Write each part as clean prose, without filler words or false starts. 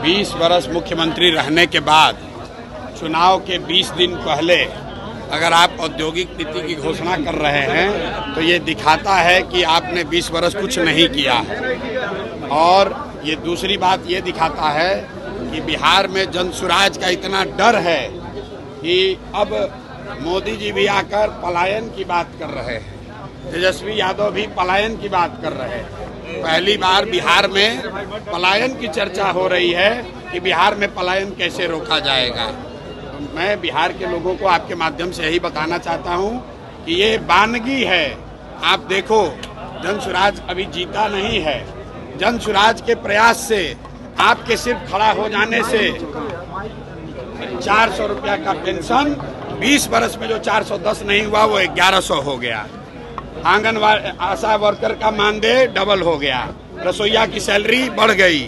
20 वर्ष मुख्यमंत्री रहने के बाद चुनाव के 20 दिन पहले अगर आप औद्योगिक नीति की घोषणा कर रहे हैं तो ये दिखाता है कि आपने 20 वर्ष कुछ नहीं किया है। और ये दूसरी बात ये दिखाता है कि बिहार में जनसुराज का इतना डर है कि अब मोदी जी भी आकर पलायन की बात कर रहे हैं, तेजस्वी यादव भी पलायन की बात कर रहे हैं। पहली बार बिहार में पलायन की चर्चा हो रही है कि बिहार में पलायन कैसे रोका जाएगा। तो मैं बिहार के लोगों को आपके माध्यम से यही बताना चाहता हूं कि ये वानगी है। आप देखो, जनसुराज अभी जीता नहीं है। जनसुराज के प्रयास से, आपके सिर्फ खड़ा हो जाने से 400 रुपया का पेंशन 20 वर्ष में जो 410 नहीं हुआ वो 1100 हो गया। आंगनवाड़ी आशा वर्कर का मानदेय डबल हो गया। रसोईया की सैलरी बढ़ गई।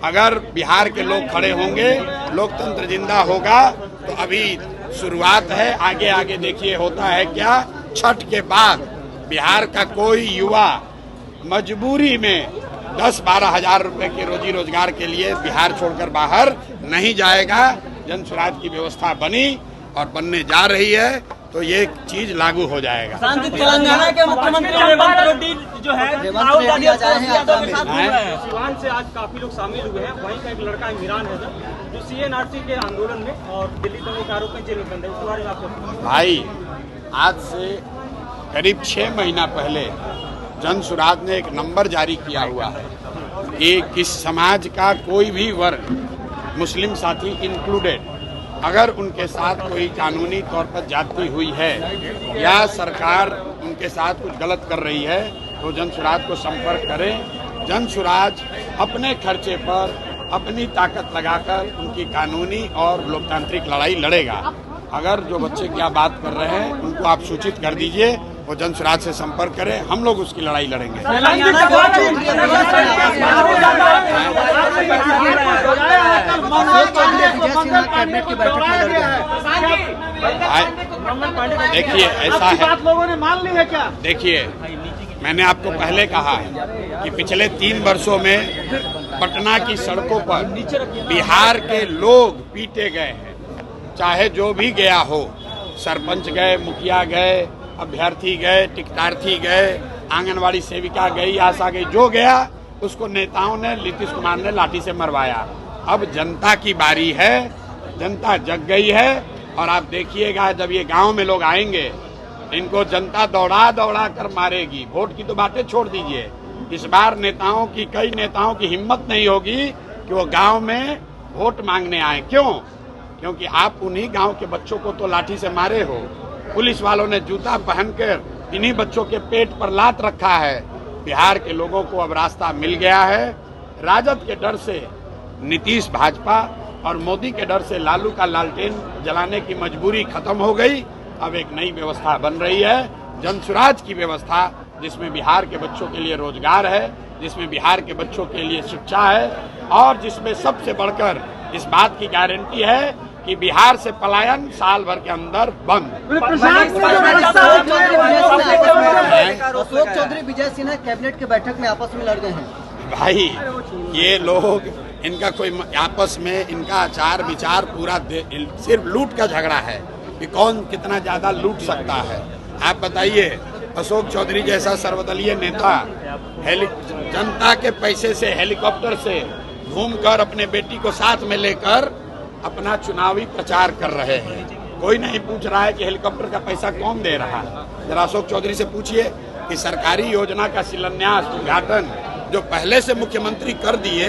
अगर बिहार के लोग खड़े होंगे, लोकतंत्र जिंदा होगा। तो अभी शुरुआत है, आगे आगे देखिए होता है क्या। छठ के बाद बिहार का कोई युवा मजबूरी में 10-12 हजार रुपए के रोजी रोजगार के लिए बिहार छोड़कर बाहर नहीं जाएगा। जनसुराज की व्यवस्था बनी और बनने जा रही है तो ये चीज लागू हो जाएगा। तेलंगाना के मुख्यमंत्री रेवंत रेड्डी जो है राहुल गांधी यादव के साथ घूम रहे हैं। सिवान से आज काफी लोग शामिल हुए हैं। वहीं का एक लड़का इमरान है जो CNRC के आंदोलन में और दिल्ली दंगे के आरोप में जेल में बंद है। उसके बारे में आपको भाई, आज से करीब 6 महीना पहले जनसुराज ने एक नंबर जारी किया हुआ है कि किस समाज का कोई भी वर्ग, मुस्लिम साथी इंक्लूडेड, अगर उनके साथ कोई कानूनी तौर पर जाती हुई है या सरकार उनके साथ कुछ गलत कर रही है तो जनसुराज को संपर्क करें। जनसुराज अपने खर्चे पर अपनी ताकत लगाकर उनकी कानूनी और लोकतांत्रिक लड़ाई लड़ेगा। अगर जो बच्चे क्या बात कर रहे हैं उनको आप सूचित कर दीजिए, वो जनसुराज से संपर्क करें, हम लोग उसकी लड़ाई लड़ेंगे। देखिए, ऐसा है, लोगों ने मान ली है क्या? देखिए, मैंने आपको पहले कहा है कि पिछले 3 वर्षों में पटना की सड़कों पर बिहार के लोग पीटे गए हैं। चाहे जो भी गया हो, सरपंच गए, मुखिया गए, अभ्यर्थी गए, टिकटार्थी गए, आंगनवाड़ी सेविका गई, आशा गई, जो गया उसको नेताओं ने, नीतीश कुमार ने लाठी से मरवाया। अब जनता की बारी है, जनता जग गई है। और आप देखिएगा, जब ये गांव में लोग आएंगे इनको जनता दौड़ा दौड़ा कर मारेगी। वोट की तो बातें छोड़ दीजिए, इस बार नेताओं की, कई नेताओं की हिम्मत नहीं होगी कि वो गांव में वोट मांगने आए। क्यों? क्योंकि आप उन्हीं गांव के बच्चों को तो लाठी से मारे हो। पुलिस वालों ने जूता पहनकर इन्हीं बच्चों के पेट पर लात रखा है। बिहार के लोगों को अब रास्ता मिल गया है। राजद के डर से नीतीश भाजपा और मोदी के डर से लालू का लालटेन जलाने की मजबूरी खत्म हो गई। अब एक नई व्यवस्था बन रही है, जनसुराज की व्यवस्था, जिसमें बिहार के बच्चों के लिए रोजगार है, जिसमें बिहार के बच्चों के लिए शिक्षा है और जिसमें सबसे बढ़कर इस बात की गारंटी है कि बिहार से पलायन साल भर के अंदर बंद। अशोक चौधरी, विजय सिन्हा कैबिनेट के बैठक में आपस में लड़ गए हैं। भाई, ये लोग, इनका कोई आपस में इनका आचार विचार पूरा सिर्फ लूट का झगड़ा है कि कौन कितना ज्यादा लूट सकता है। आप बताइए, अशोक चौधरी जैसा सर्वदलीय नेता जनता के पैसे से, हेलीकॉप्टर से घूमकर अपने बेटी को साथ में लेकर अपना चुनावी प्रचार कर रहे हैं। कोई नहीं पूछ रहा है कि हेलीकॉप्टर का पैसा कौन दे रहा है। जरा अशोक चौधरी से पूछिए कि सरकारी योजना का शिलान्यास, उद्घाटन जो पहले से मुख्यमंत्री कर दिए,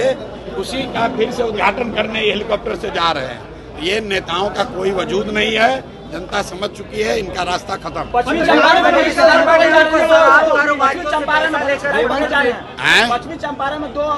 उसी का फिर से उद्घाटन करने हेलीकॉप्टर से जा रहे हैं। ये नेताओं का कोई वजूद नहीं है। जनता समझ चुकी है, इनका रास्ता खत्म। पश्चिमी चंपारण में 2